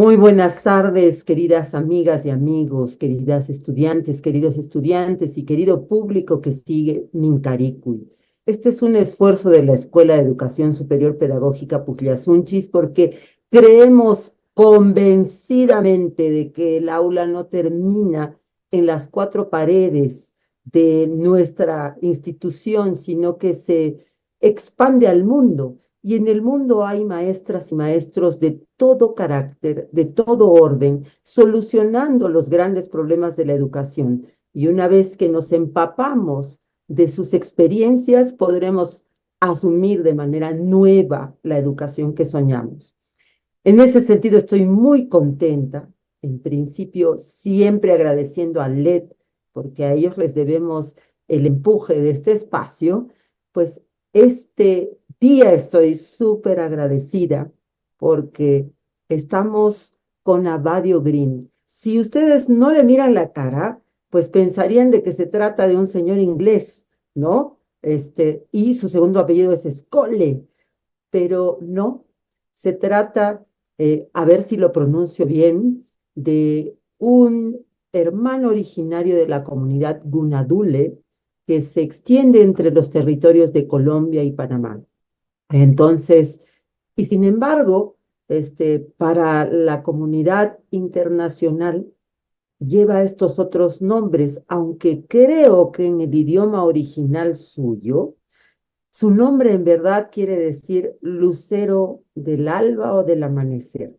Muy buenas tardes, queridas amigas y amigos, queridas estudiantes, queridos estudiantes y querido público que sigue Mincaricui. Este es un esfuerzo de la Escuela de Educación Superior Pedagógica Pucllasunchis porque creemos convencidamente de que el aula no termina en las cuatro paredes de nuestra institución, sino que se expande al mundo. Y en el mundo hay maestras y maestros de todo carácter, de todo orden, solucionando los grandes problemas de la educación. Y una vez que nos empapamos de sus experiencias, podremos asumir de manera nueva la educación que soñamos. En ese sentido, estoy muy contenta, en principio, siempre agradeciendo a LED, porque a ellos les debemos el empuje de este espacio, pues este día estoy súper agradecida porque estamos con Abadio Green. Si ustedes no le miran la cara, pues pensarían de que se trata de un señor inglés, ¿no? Y su segundo apellido es Scolle, pero no, se trata, a ver si lo pronuncio bien, de un hermano originario de la comunidad Gunadule que se extiende entre los territorios de Colombia y Panamá. Entonces, y sin embargo, para la comunidad internacional lleva estos otros nombres, aunque creo que en el idioma original suyo, su nombre en verdad quiere decir lucero del alba o del amanecer.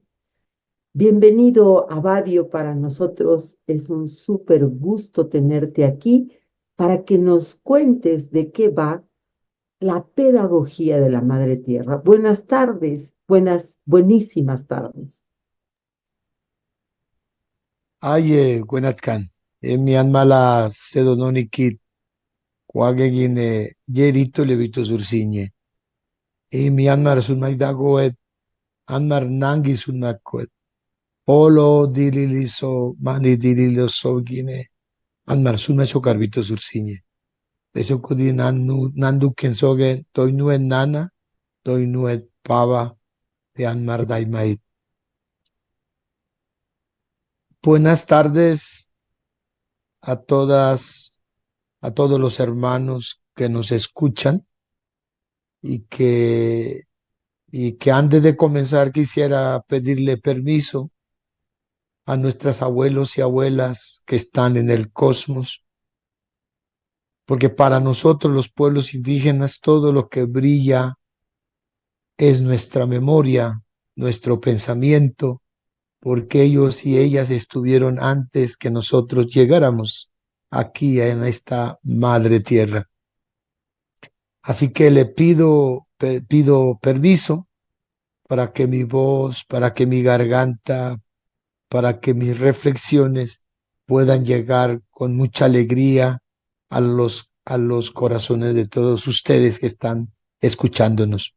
Bienvenido, Abadio, para nosotros es un súper gusto tenerte aquí para que nos cuentes de qué va la pedagogía de la Madre Tierra. Buenas tardes, buenísimas tardes. Aye, Gwenatkan, Myanmar la Sedononiki, Kwagegine, Yerito Levito Sursiñe, Myanmar Sunmaidagoet, Anmar Nangi Sunakoet, Polo Dililiso, Mani Dililiso Gine, Anmar Sunacho Carvito Sursiñe. Eso kudi nandu kensoge, Toinue Nana, Toinue Pava, de Anmar Daimait. Buenas tardes a todas, a todos los hermanos que nos escuchan y que, y que antes de comenzar quisiera pedirle permiso a nuestros abuelos y abuelas que están en el cosmos, porque para nosotros los pueblos indígenas todo lo que brilla es nuestra memoria, nuestro pensamiento, porque ellos y ellas estuvieron antes que nosotros llegáramos aquí en esta madre tierra. Así que le pido permiso para que mi voz, para que mi garganta, para que mis reflexiones puedan llegar con mucha alegría a los corazones de todos ustedes que están escuchándonos.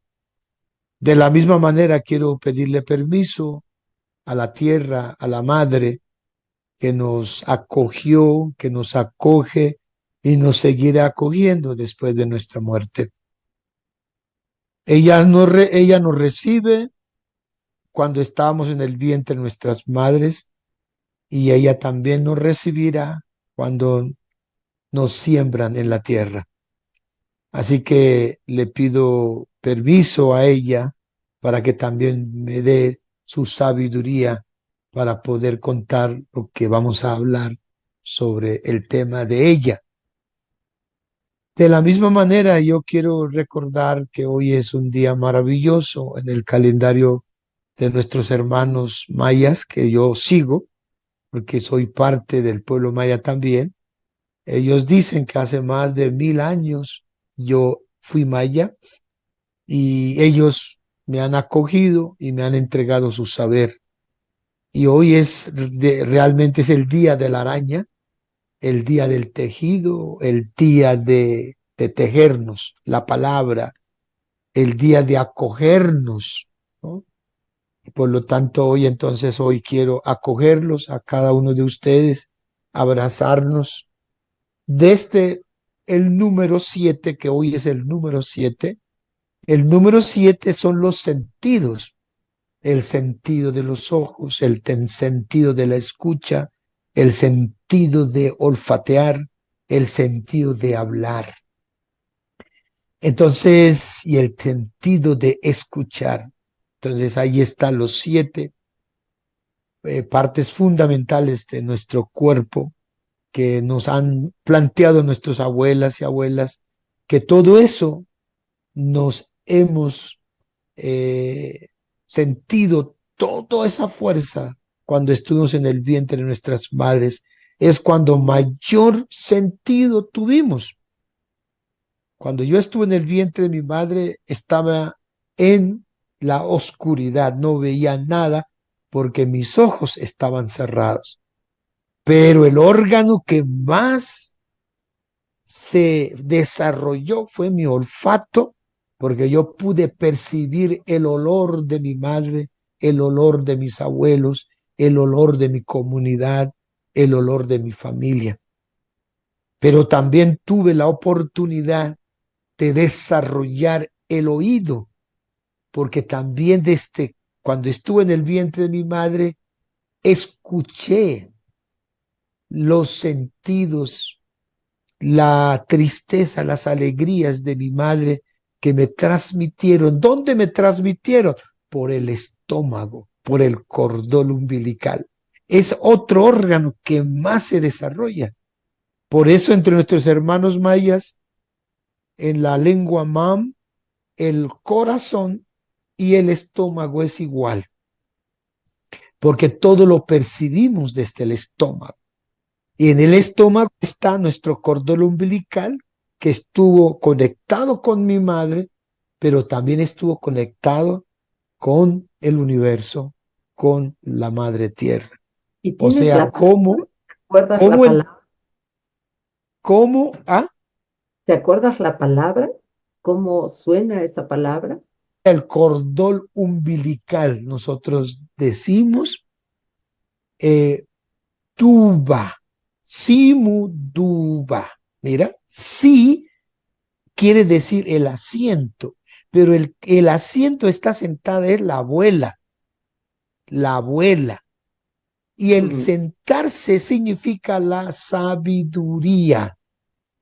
De la misma manera quiero pedirle permiso a la tierra, a la madre que nos acogió, que nos acoge y nos seguirá acogiendo después de nuestra muerte. Ella nos recibe cuando estábamos en el vientre de nuestras madres y ella también nos recibirá cuando nos siembran en la tierra. Así que le pido permiso a ella para que también me dé su sabiduría para poder contar lo que vamos a hablar sobre el tema de ella. De la misma manera, yo quiero recordar que hoy es un día maravilloso en el calendario de nuestros hermanos mayas que yo sigo, porque soy parte del pueblo maya también. Ellos dicen que hace más de 1000 años yo fui maya y ellos me han acogido y me han entregado su saber. Y hoy realmente es el día de la araña, el día del tejido, el día de tejernos la palabra, el día de acogernos, ¿no? Y por lo tanto, hoy quiero acogerlos a cada uno de ustedes, abrazarnos desde el número 7, que hoy es el número 7. El número 7 son los sentidos. el sentido de los ojos, el sentido de la escucha, el sentido de olfatear, el sentido de hablar. Entonces, y el sentido de escuchar. Entonces, ahí están los 7 partes fundamentales de nuestro cuerpo que nos han planteado nuestras abuelas y abuelas, que todo eso nos hemos sentido, toda esa fuerza cuando estuvimos en el vientre de nuestras madres, es cuando mayor sentido tuvimos. Cuando yo estuve en el vientre de mi madre, estaba en la oscuridad, no veía nada porque mis ojos estaban cerrados. Pero el órgano que más se desarrolló fue mi olfato, porque yo pude percibir el olor de mi madre, el olor de mis abuelos, el olor de mi comunidad, el olor de mi familia. Pero también tuve la oportunidad de desarrollar el oído, porque también desde cuando estuve en el vientre de mi madre, escuché los sentidos, la tristeza, las alegrías de mi madre que me transmitieron. ¿Dónde me transmitieron? Por el estómago, por el cordón umbilical. Es otro órgano que más se desarrolla. Por eso entre nuestros hermanos mayas, en la lengua mam, el corazón y el estómago es igual, porque todo lo percibimos desde el estómago. Y en el estómago está nuestro cordón umbilical, que estuvo conectado con mi madre, pero también estuvo conectado con el universo, con la madre tierra. ¿Y O tienes sea, la palabra? ¿Te acuerdas la cómo el, palabra? cómo, ah, ¿Te acuerdas la palabra? ¿Cómo suena esa palabra? el cordón umbilical, nosotros decimos, eh, duba, simu duba. Mira, sí quiere decir el asiento, pero el asiento está sentada es la abuela, la abuela. Y el Mm, sentarse significa la sabiduría.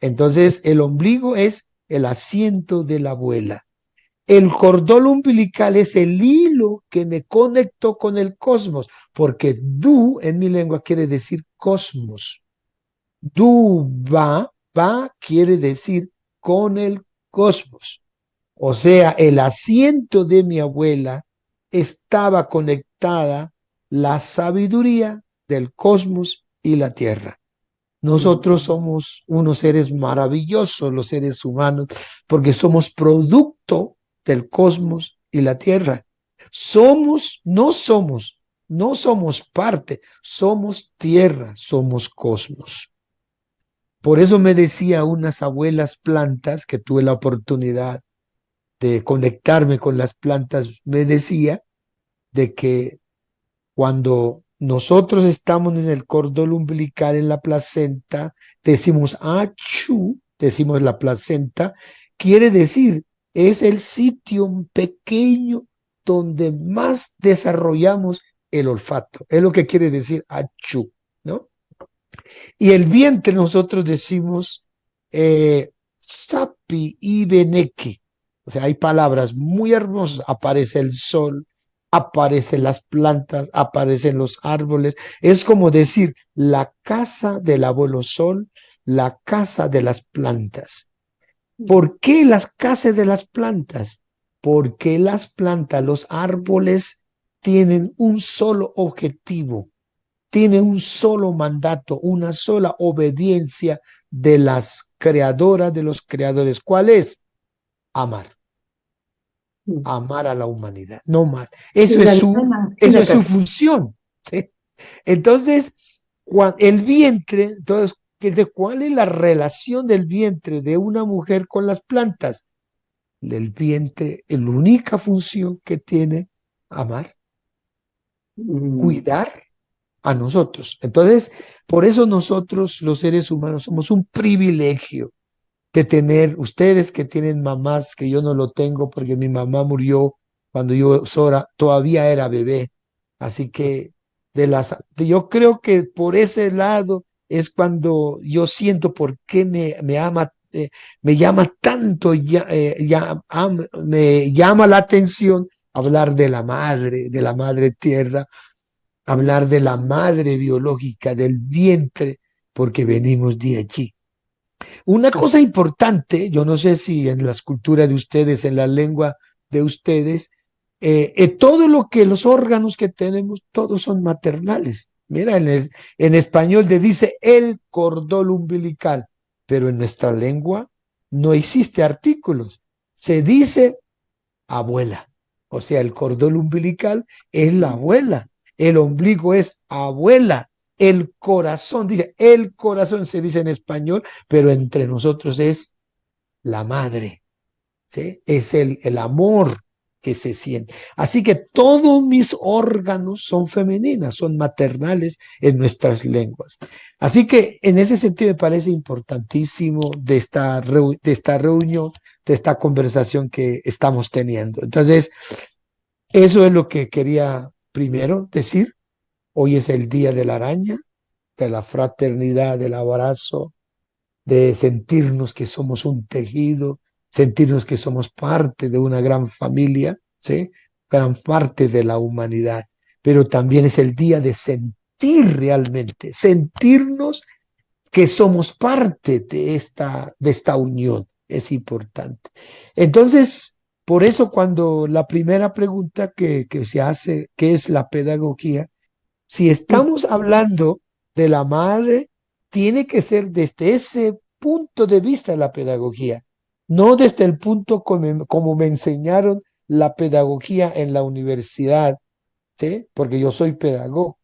Entonces, el ombligo es el asiento de la abuela. El cordón umbilical es el hilo que me conectó con el cosmos, porque du en mi lengua quiere decir cosmos. Du va quiere decir con el cosmos. O sea, el asiento de mi abuela estaba conectada la sabiduría del cosmos y la tierra. Nosotros mm, somos unos seres maravillosos, los seres humanos, porque somos producto del cosmos y la tierra. No somos parte, somos tierra, somos cosmos. Por eso me decía unas abuelas plantas que tuve la oportunidad de conectarme con las plantas, me decía de que cuando nosotros estamos en el cordón umbilical, en la placenta, decimos achu, decimos la placenta, quiere decir, es el sitio pequeño donde más desarrollamos el olfato. Es lo que quiere decir achu, ¿no? Y el vientre nosotros decimos sapi y beneki. O sea, hay palabras muy hermosas. Aparece el sol, aparecen las plantas, aparecen los árboles. Es como decir la casa del abuelo sol, la casa de las plantas. mm, ¿Por qué las casas de las plantas? Porque las plantas, los árboles tienen un solo objetivo, tiene un solo mandato, una sola obediencia de las creadoras, de los creadores. ¿Cuál es? Amar, mm. amar a la humanidad, no más. Eso Mira, es su función, ¿sí? Entonces, el vientre, entonces, ¿cuál es la relación del vientre de una mujer con las plantas? Del vientre, la única función que tiene, amar, mm, cuidar a nosotros. Entonces, por eso nosotros los seres humanos somos un privilegio de tener, ustedes que tienen mamás, que yo no lo tengo porque mi mamá murió cuando todavía era bebé. Así que yo creo que por ese lado es cuando yo siento por qué me llama tanto, me llama la atención hablar de la madre tierra, hablar de la madre biológica, del vientre, porque venimos de allí. Una cosa importante, yo no sé si en las culturas de ustedes, en la lengua de ustedes, todo lo que los órganos que tenemos, todos son maternales. Mira, en español te dice el cordón umbilical, pero en nuestra lengua no existe artículos. Se dice abuela. O sea, el cordón umbilical es la abuela, el ombligo es abuela, el corazón, dice, el corazón se dice en español, pero entre nosotros es la madre, ¿sí? Es el amor que se siente. Así que todos mis órganos son femeninas, son maternales en nuestras lenguas. Así que en ese sentido me parece importantísimo de esta reunión, de esta conversación que estamos teniendo. Entonces, eso es lo que quería primero decir. Hoy es el Día de la Araña, de la fraternidad, del abrazo, de sentirnos que somos un tejido, sentirnos que somos parte de una gran familia, ¿sí? Gran parte de la humanidad. Pero también es el día de sentir realmente, sentirnos que somos parte de esta unión. Es importante. Entonces, por eso cuando la primera pregunta que se hace, ¿qué es la pedagogía? Si estamos hablando de la madre, tiene que ser desde ese punto de vista la pedagogía, no desde el punto como me enseñaron la pedagogía en la universidad, ¿sí? Porque yo soy pedagogo.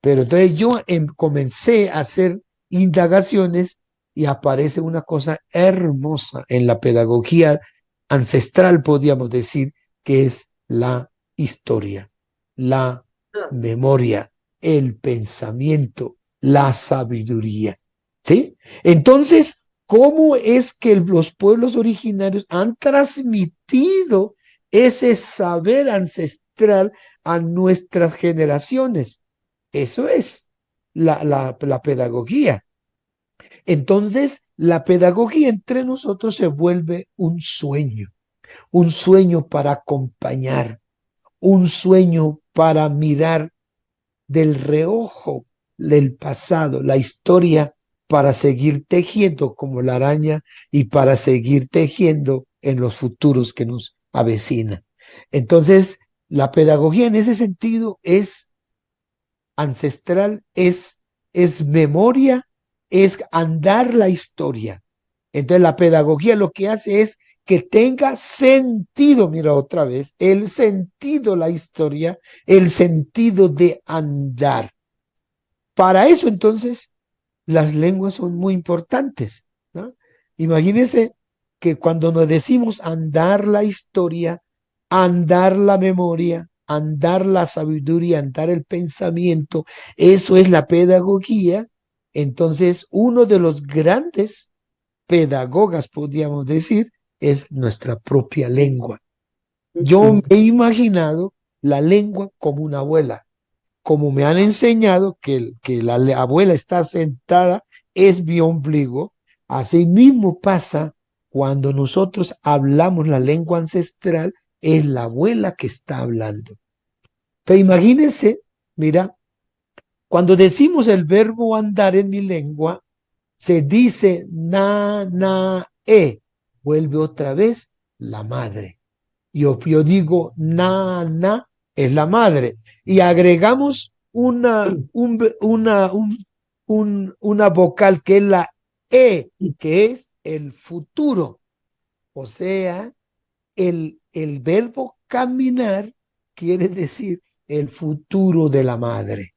Pero entonces yo comencé a hacer indagaciones y aparece una cosa hermosa en la pedagogía ancestral, podríamos decir, que es la historia, la memoria, el pensamiento, la sabiduría. ¿Sí? Entonces, ¿cómo es que los pueblos originarios han transmitido ese saber ancestral a nuestras generaciones? Eso es la pedagogía. Entonces, la pedagogía entre nosotros se vuelve un sueño para acompañar, un sueño para mirar del reojo del pasado, la historia, para seguir tejiendo como la araña y para seguir tejiendo en los futuros que nos avecinan. Entonces, la pedagogía en ese sentido es ancestral, es memoria, es andar la historia. Entonces la pedagogía lo que hace es que tenga sentido, mira otra vez, el sentido, la historia, el sentido de andar. Para eso entonces las lenguas son muy importantes, ¿no? Imagínense que cuando nos decimos andar la historia, andar la memoria, andar la sabiduría, andar el pensamiento, eso es la pedagogía. Entonces, uno de los grandes pedagogas, podríamos decir, es nuestra propia lengua. Yo me he imaginado la lengua como una abuela, como me han enseñado que la abuela está sentada, es mi ombligo, así mismo pasa cuando nosotros hablamos la lengua ancestral, es la abuela que está hablando. Entonces imagínense, mira, cuando decimos el verbo andar en mi lengua, se dice vuelve otra vez la madre. Yo digo na, es la madre. Y agregamos una vocal que es la E, que es el futuro. O sea, el verbo caminar quiere decir el futuro de la madre.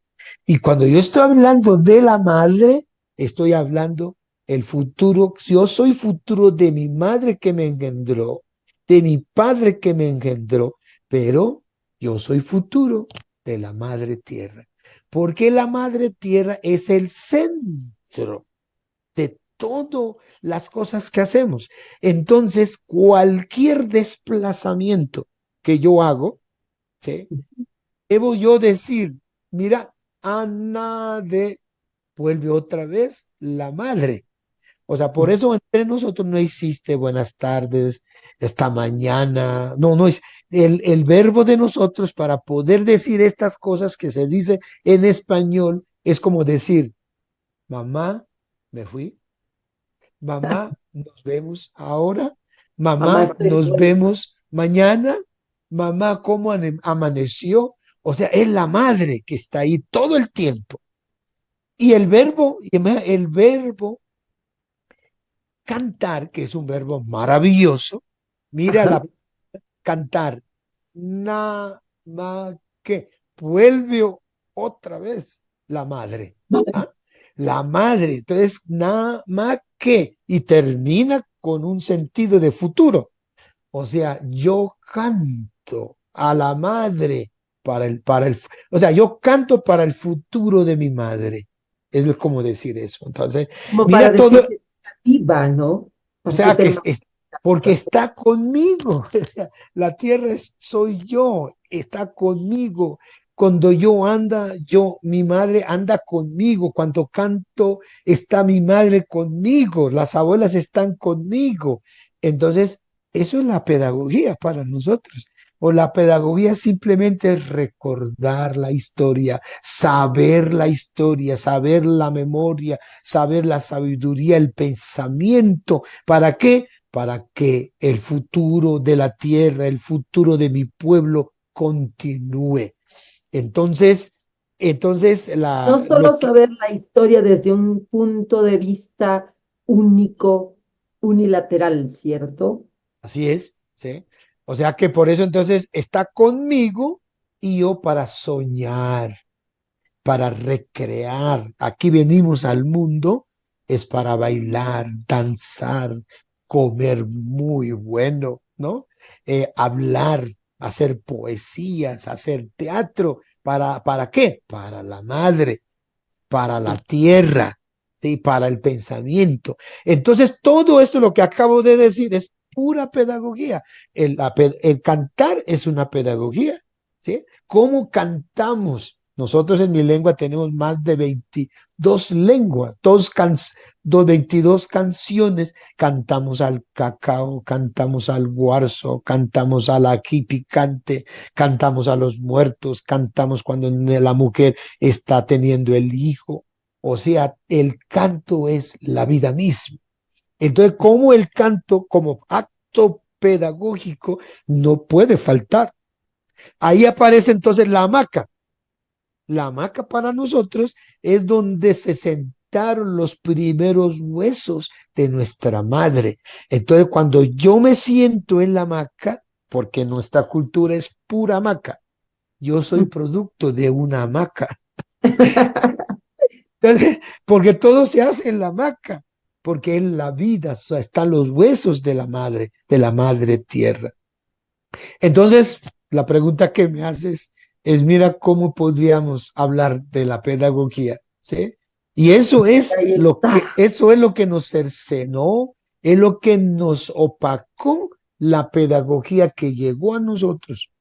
Y cuando yo estoy hablando de la madre, estoy hablando el futuro. Yo soy futuro de mi madre que me engendró, de mi padre que me engendró, pero yo soy futuro de la madre tierra. Porque la madre tierra es el centro de todas las cosas que hacemos. Entonces, cualquier desplazamiento que yo hago, ¿sí? Debo yo decir, mira, Ana de, vuelve otra vez la madre. O sea, por eso entre nosotros no existe buenas tardes, esta mañana. No, no es el verbo de nosotros para poder decir estas cosas que se dice en español. Es como decir, mamá, me fui, mamá, nos vemos ahora, Mamá, mamá, estoy de nos vuelta. vemos mañana, mamá, ¿cómo amaneció? O sea, es la madre que está ahí todo el tiempo. Y el verbo cantar, que es un verbo maravilloso, mira Ajá. la cantar, na, ma, que vuelve otra vez la madre. ¿Ah? La madre, entonces, na, ma, que, y termina con un sentido de futuro. O sea, yo canto a la madre o sea, yo canto para el futuro de mi madre. Es como decir eso. Entonces, Como para mira todo, decir que está viva, ¿no? o Para que sea, permanezca porque viva. está conmigo. O sea, la tierra soy yo, está conmigo. Cuando yo anda, mi madre anda conmigo. Cuando canto, está mi madre conmigo. Las abuelas están conmigo. Entonces, eso es la pedagogía para nosotros. O la pedagogía simplemente es recordar la historia, saber la memoria, saber la sabiduría, el pensamiento. ¿Para qué? Para que el futuro de la tierra, el futuro de mi pueblo continúe. Entonces, No solo lo que, saber la historia desde un punto de vista único, unilateral, ¿cierto? así es, ¿sí? O sea que por eso entonces está conmigo y yo para soñar, para recrear. Aquí venimos al mundo, es para bailar, danzar, comer muy bueno, ¿no? Hablar, hacer poesías, hacer teatro. ¿Para qué? Para la madre, para la tierra, ¿sí? Para el pensamiento. Entonces, todo esto lo que acabo de decir es pura pedagogía. El cantar es una pedagogía, ¿sí? ¿Cómo cantamos? Nosotros en mi lengua tenemos más de 22 lenguas, 22 canciones. Cantamos al cacao, cantamos al guarzo, cantamos al ají picante, cantamos a los muertos, cantamos cuando la mujer está teniendo el hijo. O sea, el canto es la vida misma. Entonces, como el canto como acto pedagógico no puede faltar. Ahí aparece entonces la hamaca. La hamaca para nosotros es donde se sentaron los primeros huesos de nuestra madre. Entonces, cuando yo me siento en la hamaca, porque nuestra cultura es pura hamaca, yo soy producto de una hamaca. Entonces, porque todo se hace en la hamaca, porque en la vida están los huesos de la madre tierra. Entonces, la pregunta que me haces es, mira cómo podríamos hablar de la pedagogía, ¿sí? Y Ahí está. eso es lo que nos cercenó, es lo que nos opacó la pedagogía que llegó a nosotros.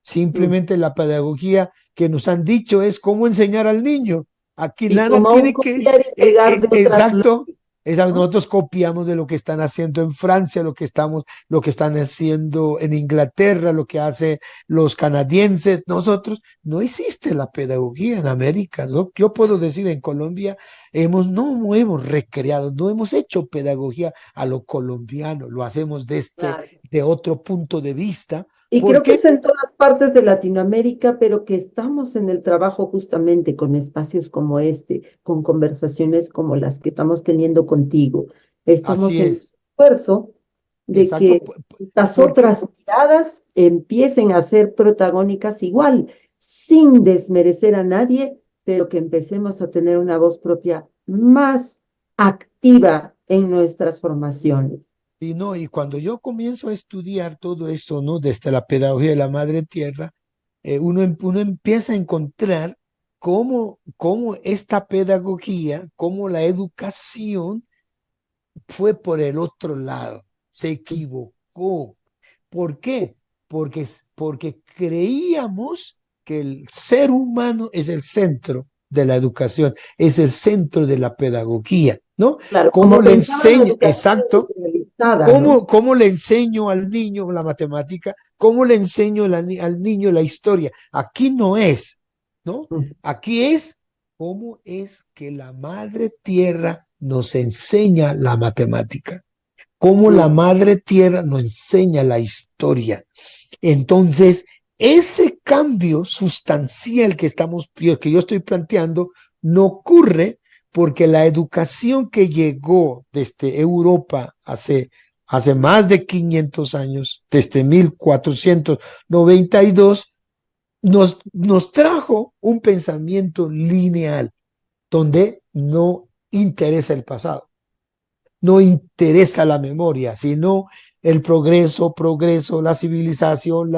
Simplemente la pedagogía que nos han dicho es cómo enseñar al niño. Aquí Y nada como un tiene que, copiar y pegar de otras exacto, leyes, ¿no? nosotros copiamos de lo que están haciendo en Francia, lo que están haciendo en Inglaterra, lo que hacen los canadienses. Nosotros, no existe la pedagogía en América, ¿no? Yo puedo decir en Colombia, no hemos recreado, no hemos hecho pedagogía a lo colombiano, lo hacemos Claro. de otro punto de vista. Y ¿Por creo que es qué? en todas partes de Latinoamérica, pero que estamos en el trabajo justamente con espacios como este, con conversaciones como las que estamos teniendo contigo. Estamos Así en el es, esfuerzo de exacto, que estas porque otras miradas empiecen a ser protagónicas igual, sin desmerecer a nadie, pero que empecemos a tener una voz propia más activa en nuestras formaciones. y no, y cuando yo comienzo a estudiar todo esto, ¿no? Desde la pedagogía de la madre tierra, uno empieza a encontrar cómo esta pedagogía, cómo la educación fue por el otro lado, se equivocó. ¿Por qué? porque creíamos que el ser humano es el centro de la educación, es el centro de la pedagogía, ¿no? Claro, ¿Cómo como le pensaban la enseño? educación Exacto. industrializada, ¿no? ¿Cómo le enseño al niño la matemática? ¿Cómo le enseño al niño la historia? Aquí no es, ¿no? Mm, Aquí es cómo es que la madre tierra nos enseña la matemática, cómo la mm. madre tierra nos enseña la historia. Entonces, ese cambio sustancial que yo estoy planteando no ocurre porque la educación que llegó desde Europa hace más de 500 años, desde 1492, nos trajo un pensamiento lineal donde no interesa el pasado, no interesa la memoria, sino el progreso, la civilización.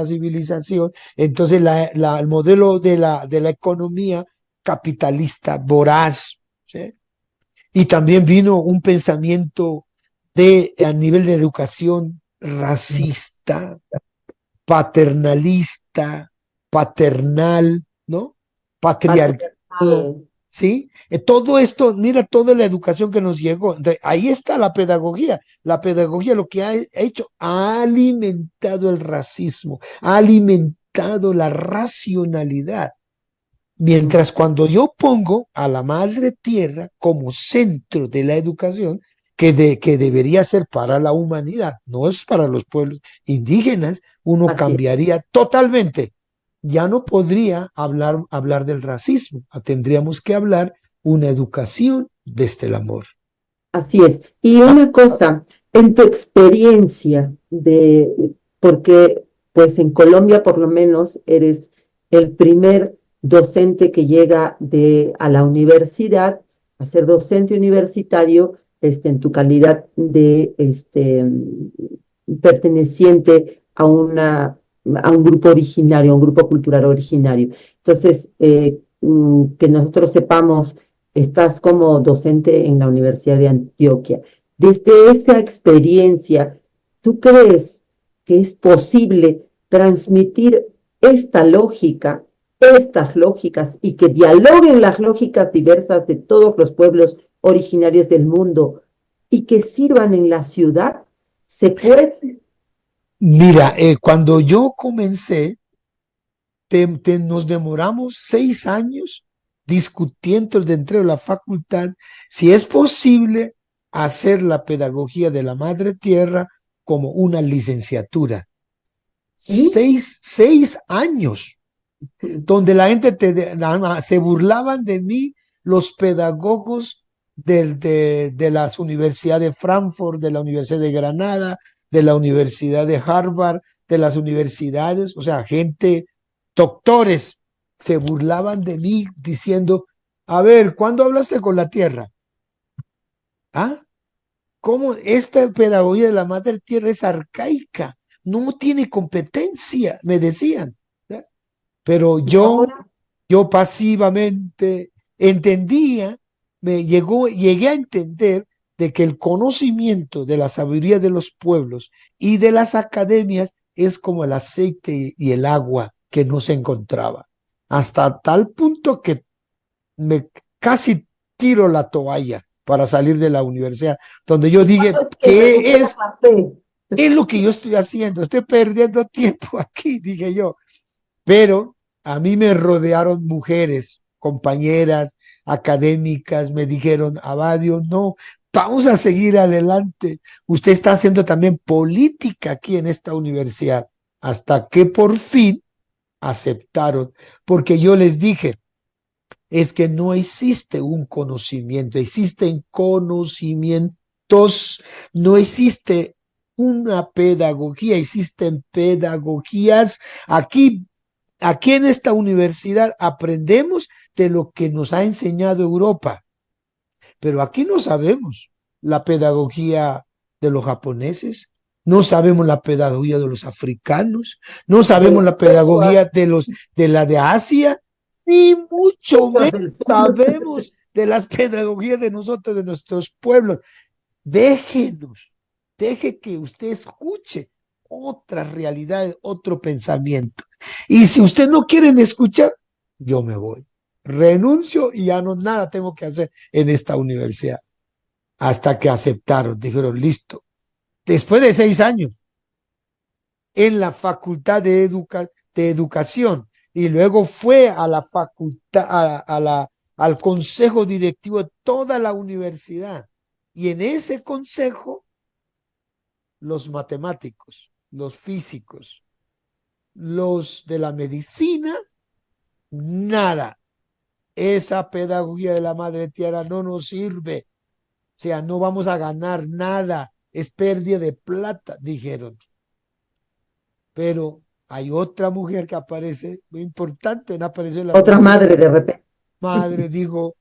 Entonces, el modelo de la economía capitalista voraz, ¿sí? Y también vino un pensamiento a nivel de educación racista, paternalista, paternal, ¿no? Patriarcado, Patriarcal. ¿sí? Todo esto, mira toda la educación que nos llegó. Entonces, ahí está la pedagogía. La pedagogía lo que ha hecho, ha alimentado el racismo, ha alimentado la racionalidad. Mm. Mientras cuando yo pongo a la madre tierra como centro de la educación, que debería ser para la humanidad, no es para los pueblos indígenas, uno Así es. cambiaría totalmente. Ya no podría hablar del racismo, tendríamos que hablar una educación desde el amor. Así es. Y una cosa, en tu experiencia porque pues en Colombia por lo menos eres el primer docente que llega a la universidad a ser docente universitario, en tu calidad de perteneciente a un grupo originario, a un grupo cultural originario. Entonces, que nosotros sepamos estás como docente en la Universidad de Antioquia. Desde esa experiencia, ¿tú crees que es posible transmitir esta lógica, estas lógicas, y que dialoguen las lógicas diversas de todos los pueblos originarios del mundo y que sirvan en la ciudad? ¿Se puede? Mira, cuando yo comencé, nos demoramos 6 años discutiendo dentro de la facultad si es posible hacer la pedagogía de la madre tierra como una licenciatura. ¿Y? 6 años, donde la gente se burlaban de mí, los pedagogos de las universidades de Frankfurt, de la Universidad de Granada, de la Universidad de Harvard, de las universidades, o sea, gente, doctores, se burlaban de mí diciendo, a ver, ¿cuándo hablaste con la tierra? ¿Ah? ¿Cómo esta pedagogía de la madre tierra es arcaica? No tiene competencia, me decían. ¿Ya? Pero Y ahora, yo pasivamente entendía, llegué a entender de que el conocimiento de la sabiduría de los pueblos y de las academias es como el aceite y el agua que no se encontraba. Hasta tal punto que me casi tiro la toalla para salir de la universidad, donde yo ¿y cuándo dije, es que recuperas la fe? ¿qué es lo que yo estoy haciendo? Estoy perdiendo tiempo aquí, dije yo. Pero a mí me rodearon mujeres, compañeras académicas, me dijeron, Abadio, no, vamos a seguir adelante. Usted está haciendo también política aquí en esta universidad, hasta que por fin aceptaron, porque yo les dije, es que no existe un conocimiento, existen conocimientos, no existe una pedagogía, existen pedagogías. Aquí en esta universidad aprendemos de lo que nos ha enseñado Europa, pero aquí no sabemos la pedagogía de los japoneses, no sabemos la pedagogía de los africanos, no De sabemos las la lenguas, pedagogía de Asia, ni mucho lenguas menos del sur. sabemos de las pedagogías de nosotros, de nuestros pueblos. Déjenos, deje que usted escuche. otras realidades, otro pensamiento. Y si usted no quiere escuchar, yo me voy. Renuncio y ya no nada tengo que hacer en esta universidad. Hasta que aceptaron, dijeron, listo. Después de 6 años en la facultad de educación y luego fue a la facultad, al consejo directivo de toda la universidad. Y en ese consejo, los matemáticos, los físicos, los de la medicina, nada. Esa pedagogía de la madre tierra no nos sirve. O sea, no vamos a ganar nada. Es pérdida de plata, dijeron. Pero hay otra mujer que aparece, muy importante, no apareció en la Otra madre mañana. de repente. Madre dijo,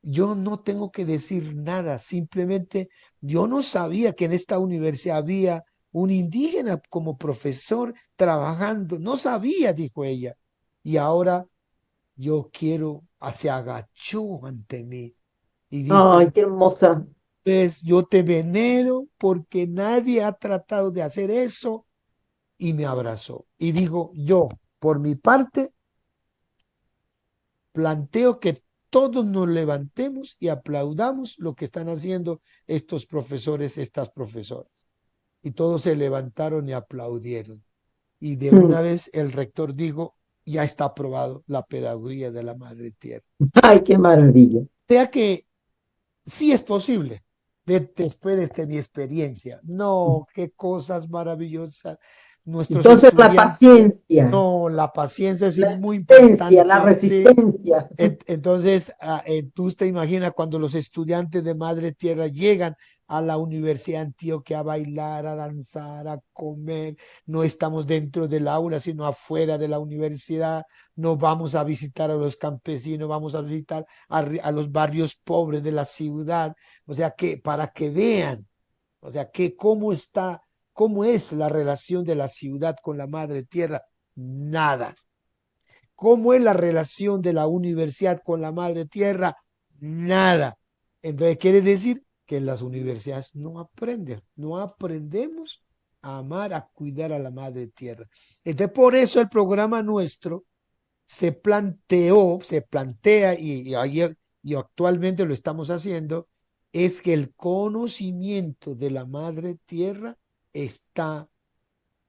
yo no tengo que decir nada, simplemente yo no sabía que en esta universidad había un indígena como profesor trabajando, no sabía, dijo ella. Y ahora yo quiero, se agachó ante mí y dijo, Ay, qué hermosa. pues yo te venero porque nadie ha tratado de hacer eso y me abrazó. Y dijo, yo, por mi parte, planteo que todos nos levantemos y aplaudamos lo que están haciendo estos profesores, estas profesoras. Y todos se levantaron y aplaudieron. Y de una vez el rector dijo, ya está aprobado la pedagogía de la madre tierra. Ay, qué maravilla. O sea que sí es posible, después de mi experiencia. No, qué cosas maravillosas. Nuestros Entonces, la estudiantes, paciencia, no, la paciencia es la muy existencia, la importante, sí. resistencia. Entonces, tú te imaginas cuando los estudiantes de Madre Tierra llegan a la Universidad de Antioquia a bailar, a danzar, a comer. No estamos dentro del aula, sino afuera de la universidad. No vamos a visitar a los campesinos, vamos a visitar a los barrios pobres de la ciudad. O sea, que para que vean, o sea, que cómo es la relación de la ciudad con la Madre Tierra. Nada. ¿Cómo es la relación de la universidad con la madre tierra? Nada. Entonces quiere decir que en las universidades no aprenden, no aprendemos a amar, a cuidar a la madre tierra. Entonces por eso el programa nuestro se plantea y actualmente lo estamos haciendo, es que el conocimiento de la madre tierra está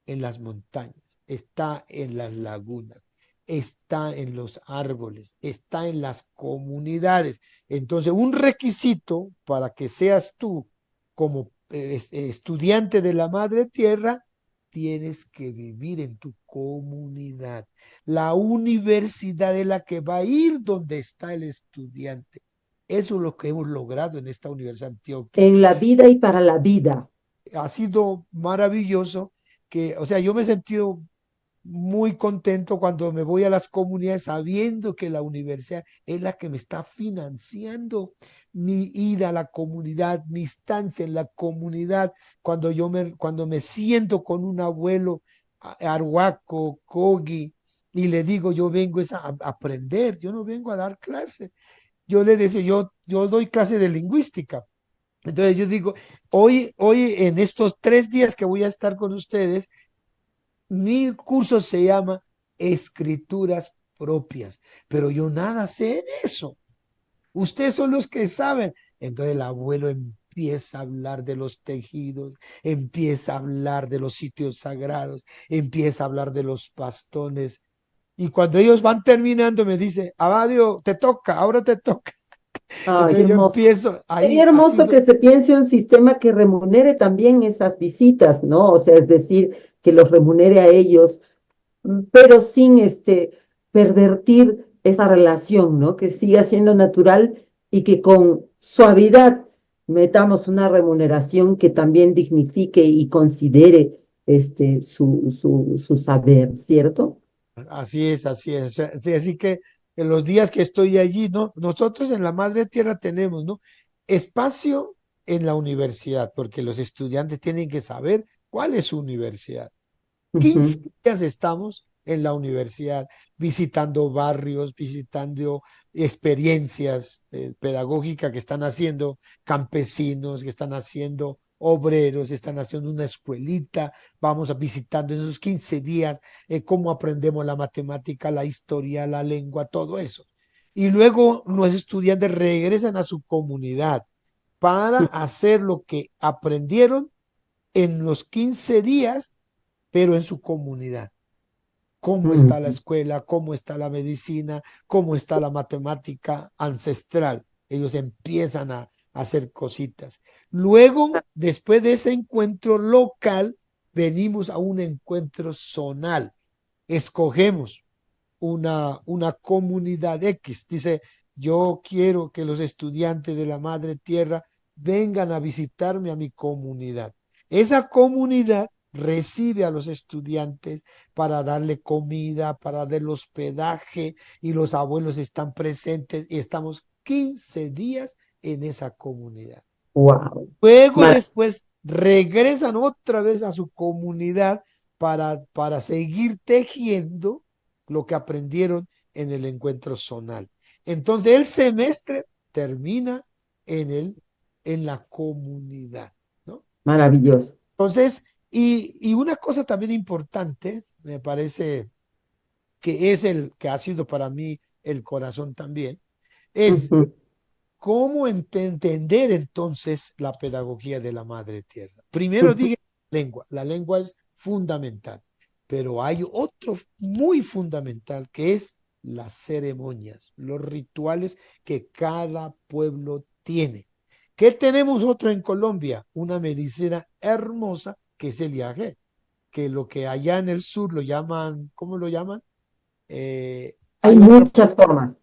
en las montañas, está en las lagunas, está en los árboles, está en las comunidades. Entonces, un requisito para que seas tú como estudiante de la madre tierra, tienes que vivir en tu comunidad. La universidad es la que va a ir donde está el estudiante. Eso es lo que hemos logrado en esta Universidad de Antioquia. En la vida y para la vida. Ha sido maravilloso que, o sea, yo me he sentido muy contento cuando me voy a las comunidades sabiendo que la universidad es la que me está financiando mi ida a la comunidad, mi estancia en la comunidad, cuando me siento con un abuelo arhuaco, cogi, y le digo, yo vengo a aprender, yo no vengo a dar clase. Yo le decía, yo doy clase de lingüística. Entonces yo digo, hoy en estos 3 días que voy a estar con ustedes, mi curso se llama Escrituras Propias, pero yo nada sé de eso. Ustedes son los que saben. Entonces el abuelo empieza a hablar de los tejidos, empieza a hablar de los sitios sagrados, empieza a hablar de los bastones. Y cuando ellos van terminando, me dice, Abadio, te toca, ahora te toca. Ay, Entonces yo hermoso. empiezo Sería ahí, ha hermoso sido que se piense un sistema que remunere también esas visitas, ¿no? O sea, es decir, que los remunere a ellos, pero sin pervertir esa relación, ¿no? Que siga siendo natural y que con suavidad metamos una remuneración que también dignifique y considere su saber, ¿cierto? así es, así es. Sí, así que en los días que estoy allí, ¿no? Nosotros en la Madre Tierra tenemos, ¿no? Espacio en la universidad, porque los estudiantes tienen que saber cuál es su universidad. 15 Ujú. días estamos en la universidad, visitando barrios, visitando experiencias pedagógicas que están haciendo campesinos, que están haciendo obreros, están haciendo una escuelita, vamos a visitando en esos 15 días cómo aprendemos la matemática, la historia, la lengua, todo eso. Y luego los estudiantes regresan a su comunidad para hacer lo que aprendieron en los 15 días, pero en su comunidad. Cómo está la Ujú. escuela, cómo está la medicina, cómo está la matemática ancestral. Ellos empiezan a hacer cositas. Luego, después de ese encuentro local, venimos a un encuentro zonal. Escogemos una comunidad X. Dice, yo quiero que los estudiantes de la Madre Tierra vengan a visitarme a mi comunidad. Esa comunidad recibe a los estudiantes para darle comida, para darle hospedaje y los abuelos están presentes y estamos 15 días en esa comunidad. Wow. Luego Mara- después regresan otra vez a su comunidad para seguir tejiendo lo que aprendieron en el encuentro zonal. Entonces el semestre termina en la comunidad, ¿no? Maravilloso. Entonces, y una cosa también importante, me parece que es el que ha sido para mí el corazón también, es Ujú, ¿cómo entender entonces la pedagogía de la madre tierra? Primero ujú, dije la lengua es fundamental, pero hay otro muy fundamental que es las ceremonias, los rituales que cada pueblo tiene. ¿Qué tenemos otro en Colombia? Una medicina hermosa que es el yagé, que lo que allá en el sur lo llaman, ¿cómo lo llaman? Hay Hay otra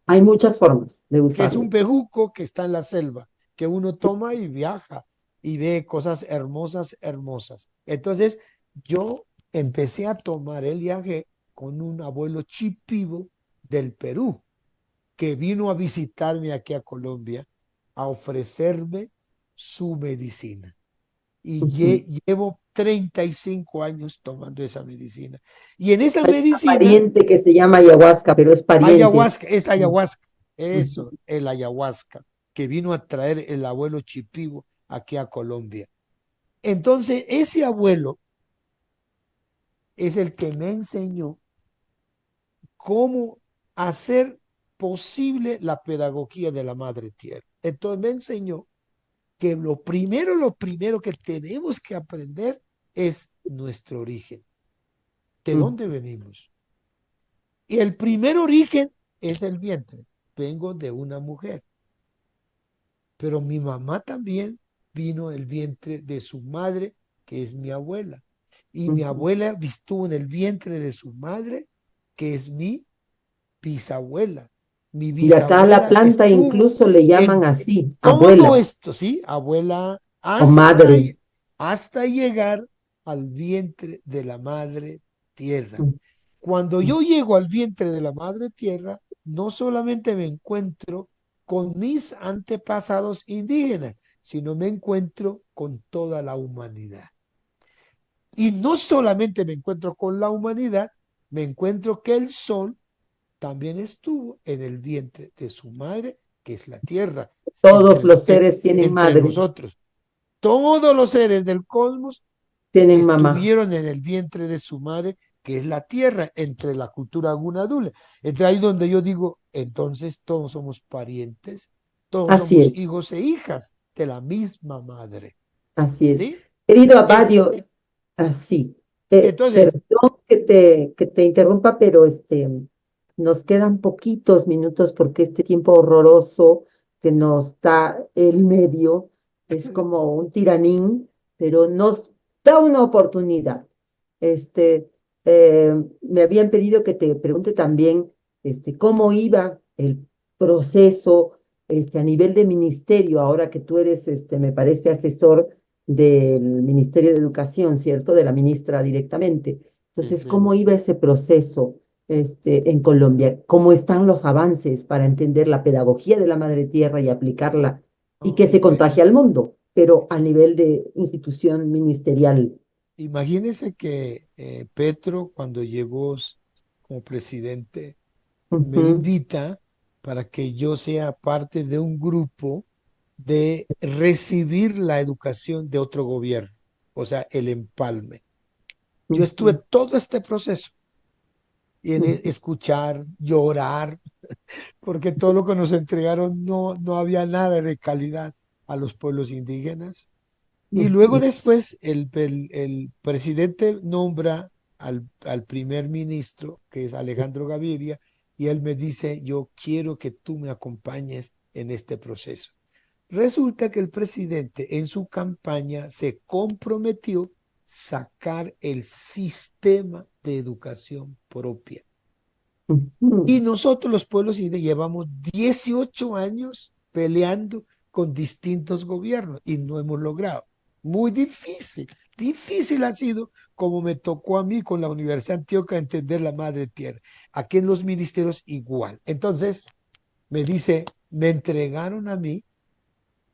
hay muchas formas de que es un usarlo. bejuco que está en la selva, que uno toma y viaja y ve cosas hermosas, hermosas. Entonces, yo empecé a tomar el viaje con un abuelo chipivo del Perú, que vino a visitarme aquí a Colombia a ofrecerme su medicina. Y Ujú. llevo 35 años tomando esa medicina. Y en esa Hay una medicina pariente que se llama ayahuasca, pero es pariente. ayahuasca, es ayahuasca, Ujú. eso, el ayahuasca, que vino a traer el abuelo Chipivo aquí a Colombia. Entonces, ese abuelo es el que me enseñó cómo hacer posible la pedagogía de la madre tierra. Entonces me enseñó que lo primero que tenemos que aprender es nuestro origen, de Mm. dónde venimos. Y el primer origen es el vientre. Vengo de una mujer. Pero mi mamá también vino del vientre de su madre, que es mi abuela. Y mi Ujú. abuela estuvo en el vientre de su madre, que es mi bisabuela. Mi Y acá a la bisabuela planta estuvo incluso le llaman en así, todo abuela esto, ¿sí? Abuela, o madre. hasta llegar al vientre de la madre tierra. Mm, Cuando mm. yo llego al vientre de la madre tierra, no solamente me encuentro con mis antepasados indígenas, sino me encuentro con toda la humanidad. Y no solamente me encuentro con la humanidad, me encuentro que el sol también estuvo en el vientre de su madre, que es la tierra, Todos los seres tienen entre madre, nosotros. Todos los seres del cosmos tienen mamá. estuvieron en el vientre de su madre, que es la tierra, entre la cultura gunadule. Entre ahí donde yo digo, entonces todos somos parientes, todos Así somos es, hijos e hijas de la misma madre. así es. ¿Sí? Querido Es, Abadio, así. entonces, Perdón que te interrumpa, pero nos quedan poquitos minutos porque este tiempo horroroso que nos da el medio es como un tiranín, pero nos da una oportunidad. Este, Me habían pedido que te pregunte también cómo iba el proceso a nivel de ministerio, ahora que tú eres, me parece, asesor del Ministerio de Educación, ¿cierto? De la ministra directamente. Entonces, es ¿cómo el, iba ese proceso en Colombia? ¿Cómo están los avances para entender la pedagogía de la madre tierra y aplicarla y que se bueno, contagie al mundo, pero a nivel de institución ministerial? imagínese que Petro, cuando llegó como presidente, me Ujú, invita para que yo sea parte de un grupo de recibir la educación de otro gobierno, o sea, el empalme. Yo estuve ujú, todo este proceso y en ujú, escuchar, llorar, porque todo lo que nos entregaron no había nada de calidad a los pueblos indígenas. Y luego ujú. después el presidente nombra al primer ministro, que es Alejandro Gaviria, y él me dice, yo quiero que tú me acompañes en este proceso. Resulta que el presidente en su campaña se comprometió sacar el sistema de educación propia. Y Ujú. nosotros los pueblos indígenas llevamos 18 años peleando con distintos gobiernos y no hemos logrado. Muy difícil, difícil ha sido como me tocó a mí con la Universidad de Antioquia entender la madre tierra. Aquí en los ministerios igual. Entonces me dice, me entregaron a mí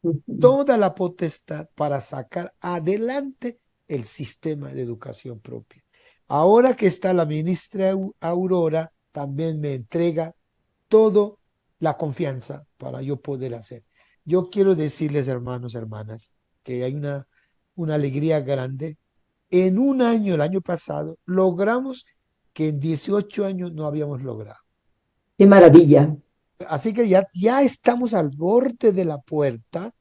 Ujú. toda la potestad para sacar adelante el sistema de educación propia. Ahora que está la ministra Aurora, también me entrega todo la confianza para yo poder hacer. Yo quiero decirles, hermanos, hermanas, que hay una alegría grande. En un año, el año pasado, logramos que en 18 años no habíamos logrado. Qué maravilla. Así que ya estamos al borde de la puerta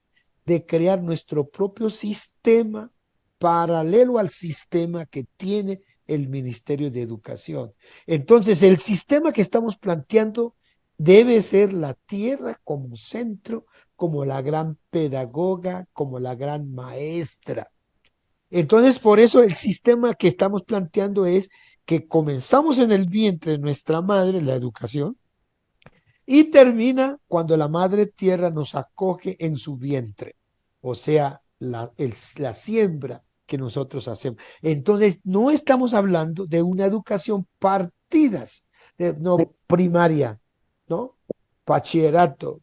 de crear nuestro propio sistema paralelo al sistema que tiene el Ministerio de Educación. Entonces, el sistema que estamos planteando debe ser la tierra como centro, como la gran pedagoga, como la gran maestra. Entonces, por eso el sistema que estamos planteando es que comenzamos en el vientre de nuestra madre, la educación, y termina cuando la madre tierra nos acoge en su vientre, o sea, la siembra que nosotros hacemos. Entonces, no estamos hablando de una educación partidas, no primaria, ¿no? Bachillerato,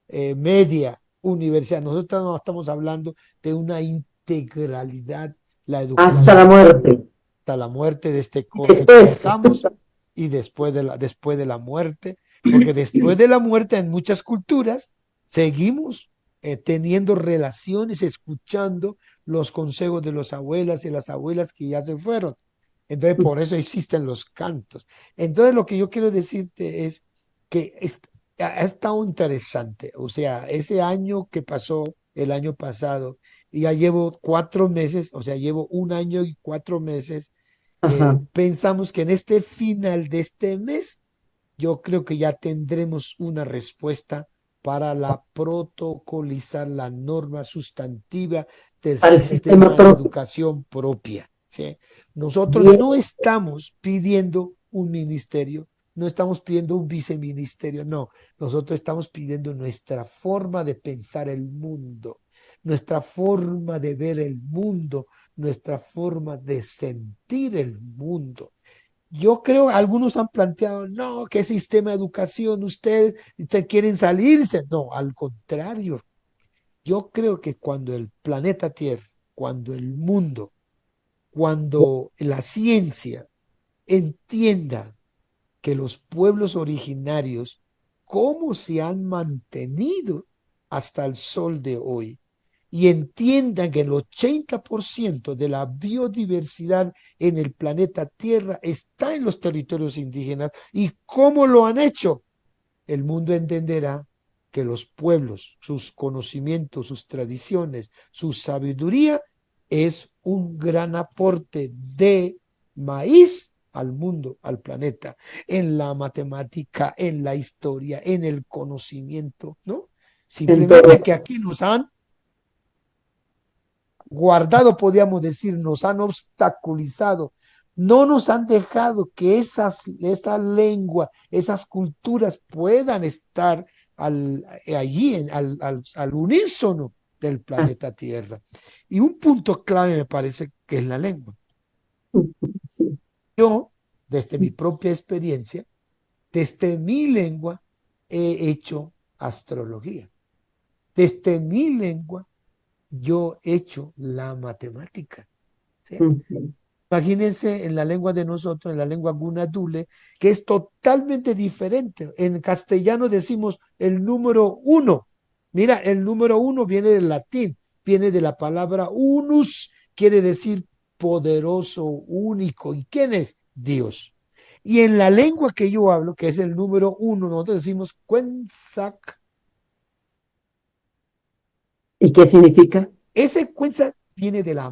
media, universidad. Nosotros no estamos hablando de una integralidad, la Hasta la educación muerte. hasta la muerte de este Y que después, comenzamos y después de la muerte, porque después de la muerte en muchas culturas seguimos teniendo relaciones, escuchando los consejos de los abuelas y las abuelas que ya se fueron. Entonces, por eso existen los cantos. Entonces, lo que yo quiero decirte es que ha estado interesante. O sea, ese año que pasó, el año pasado, y ya llevo 4 meses, o sea, llevo un año y 4 meses. ajá, Pensamos que en este final de este mes, yo creo que ya tendremos una respuesta para la protocolizar la norma sustantiva del para el sistema sistema de propio. educación propia. ¿Sí? Nosotros Bien, no estamos pidiendo un ministerio, no estamos pidiendo un viceministerio, no, nosotros estamos pidiendo nuestra forma de pensar el mundo, nuestra forma de ver el mundo, nuestra forma de sentir el mundo. Yo creo, algunos han planteado, no, ¿qué sistema de educación usted quieren salirse? No, al contrario, yo creo que cuando el planeta Tierra, cuando el mundo, cuando la ciencia entienda que los pueblos originarios, cómo se han mantenido hasta el sol de hoy, y entiendan que el 80% de la biodiversidad en el planeta Tierra está en los territorios indígenas y cómo lo han hecho, el mundo entenderá que los pueblos, sus conocimientos, sus tradiciones, su sabiduría es un gran aporte de maíz al mundo, al planeta, en la matemática, en la historia, en el conocimiento, ¿no? en todo. Simplemente que aquí nos han guardado, podríamos decir, nos han obstaculizado, no nos han dejado que esa lengua, esas culturas puedan estar allí, al unísono del Así, planeta Tierra. Y un punto clave me parece que es la lengua. sí. Yo, desde mi propia experiencia, desde mi lengua, he hecho astrología. Desde mi lengua, yo he hecho la matemática. ¿Sí? Ujú. Imagínense en la lengua de nosotros, en la lengua gunadule, que es totalmente diferente. En castellano decimos el número uno. Mira, el número uno viene del latín, viene de la palabra unus, quiere decir poderoso, único. ¿Y quién es? Dios. Y en la lengua que yo hablo, que es el número uno, nosotros decimos Cuenzac. ¿Y qué significa? Ese Cuenzac viene de la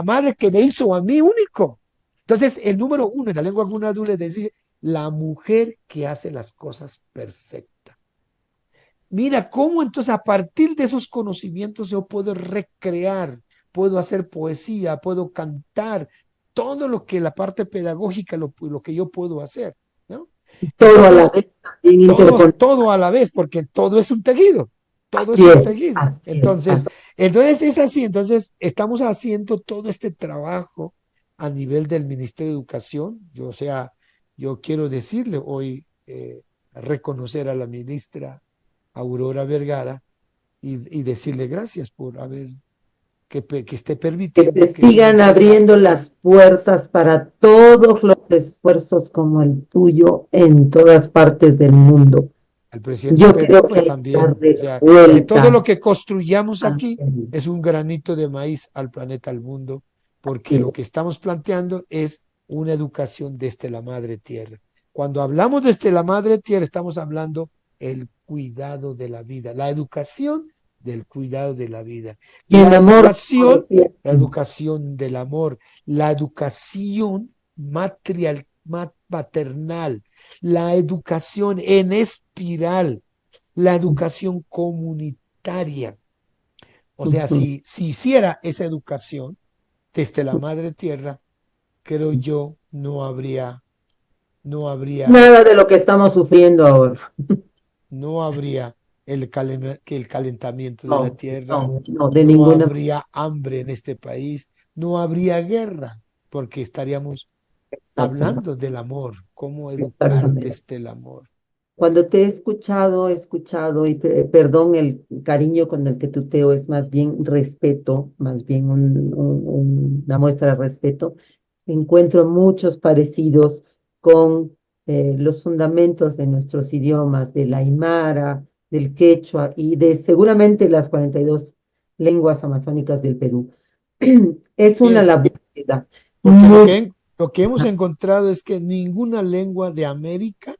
madre que me hizo a mí único. Entonces, el número uno en la lengua gunadú le dice la mujer que hace las cosas perfectas. Mira cómo entonces a partir de esos conocimientos yo puedo recrear, puedo hacer poesía, puedo cantar, todo lo que la parte pedagógica, lo que yo puedo hacer, ¿no? Todo a la Entonces, vez, también todo, interconectado. todo a la vez, porque todo es un tejido, todo es Así un es, tejido. así es, Entonces, así entonces es así, entonces estamos haciendo todo este trabajo a nivel del Ministerio de Educación. Yo, o sea, yo quiero decirle hoy, reconocer a la ministra Aurora Vergara y decirle gracias por haber, que esté que se permitiendo que uno sigan pueda, abriendo las puertas para todos los esfuerzos como el tuyo en todas partes del mundo. al presidente Yo Petro, creo que pues hay que también, o darle sea, que todo lo vuelta que construyamos a aquí es un granito de maíz al planeta, al mundo, porque lo que estamos planteando es una educación desde la madre tierra. Cuando hablamos desde la madre tierra, estamos hablando el cuidado de la vida, la educación del cuidado de la vida, y en amor, como decía. la educación del amor, la educación maternal, la educación en espiral, la educación comunitaria. O sea, si hiciera esa educación desde la madre tierra, creo yo no habría, Nada de lo que estamos sufriendo ahora. no habría que el calentamiento de la No, tierra, no, no, de no ninguna manera. habría hambre en este país, no habría guerra, porque estaríamos Exactamente, hablando del amor, cómo educar exactamente. desde el amor. Cuando te he escuchado, y perdón, el cariño con el que tuteo es más bien respeto, más bien una muestra de respeto, encuentro muchos parecidos con los fundamentos de nuestros idiomas, del aymara, del quechua y de seguramente las 42 lenguas amazónicas del Perú. Es una Es la búsqueda porque muy... lo que hemos encontrado es que ninguna lengua de América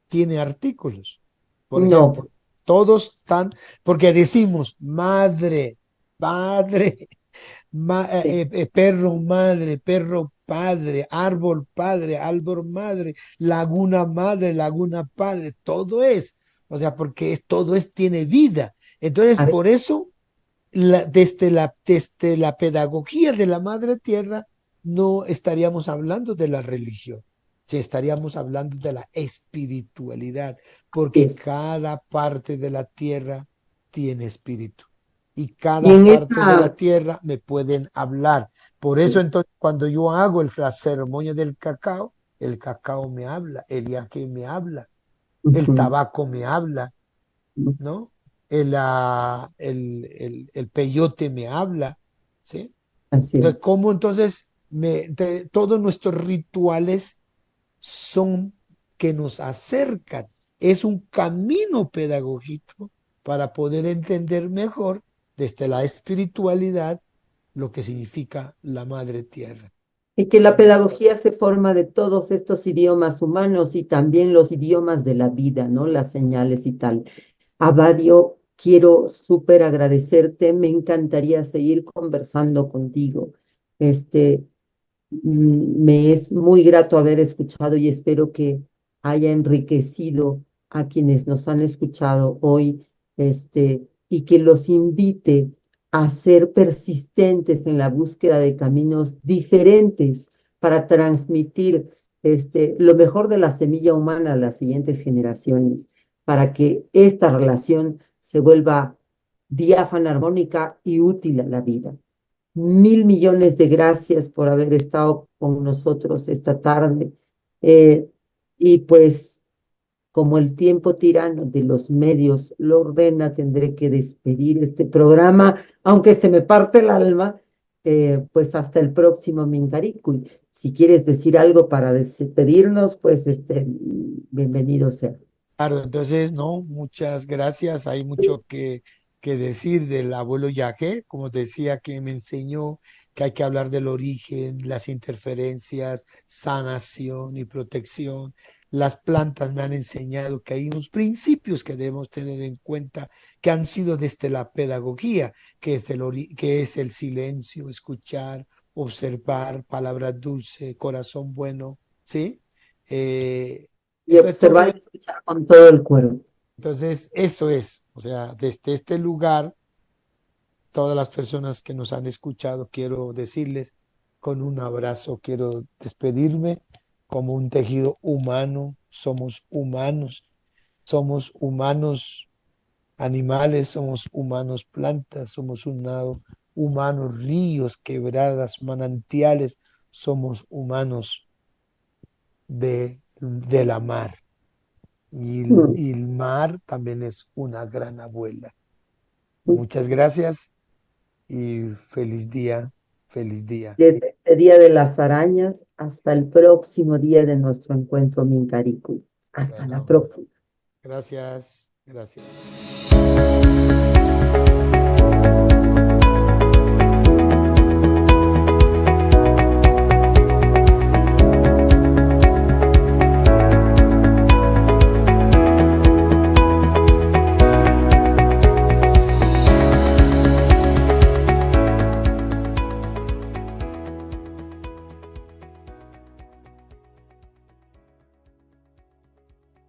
tiene artículos. Por No, ejemplo, todos están, porque decimos madre, padre, sí, perro madre, perro padre, árbol madre, laguna padre, todo es, o sea, porque todo es, tiene vida. Entonces, así por eso desde la pedagogía de la madre tierra, no estaríamos hablando de la religión, sí, estaríamos hablando de la espiritualidad, porque es. cada parte de la tierra tiene espíritu y Y cada en parte de la esa... tierra me pueden hablar. Por eso entonces cuando yo hago la ceremonia del cacao, el cacao me habla, el yaque me habla, el Ujú, tabaco me habla, ujú, ¿no? El peyote me habla, ¿sí? así es. Entonces, ¿cómo entonces todos nuestros rituales son que nos acercan? Es un camino pedagógico para poder entender mejor desde la espiritualidad lo que significa la madre tierra. Y que la ¿Sí? pedagogía se forma de todos estos idiomas humanos y también los idiomas de la vida, ¿no? Las señales y tal. Abadio, quiero súper agradecerte, me encantaría seguir conversando contigo. Este, me es muy grato haber escuchado y espero que haya enriquecido a quienes nos han escuchado hoy, y que los invite a ser persistentes en la búsqueda de caminos diferentes para transmitir lo mejor de la semilla humana a las siguientes generaciones, para que esta relación se vuelva diáfana, armónica y útil a la vida. Mil millones de gracias por haber estado con nosotros esta tarde. Eh, y pues, como el tiempo tirano de los medios lo ordena, tendré que despedir este programa, aunque se me parte el alma. Pues hasta el próximo Mincaricuy. Si quieres decir algo para despedirnos, pues bienvenido sea. Claro, entonces, no, muchas gracias. Hay mucho que decir del abuelo Yagé, como decía, que me enseñó que hay que hablar del origen, las interferencias, sanación y protección. Las plantas me han enseñado que hay unos principios que debemos tener en cuenta que han sido desde la pedagogía, que es que es el silencio, escuchar, observar, palabras dulces, corazón bueno, ¿sí? Eh, Y entonces, todo. observar y escuchar con todo el cuerpo. Entonces, eso es, o sea, desde este lugar, todas las personas que nos han escuchado, quiero decirles con un abrazo, quiero despedirme como un tejido humano, somos humanos animales, somos humanos plantas, somos humanos ríos, quebradas, manantiales, somos humanos de la mar. Mm. Y el mar también es una gran abuela. Muchas gracias y feliz día, feliz día. Desde este Día de las Arañas hasta el próximo día de nuestro encuentro Mincaricu. Hasta la Bueno, próxima. gracias, gracias.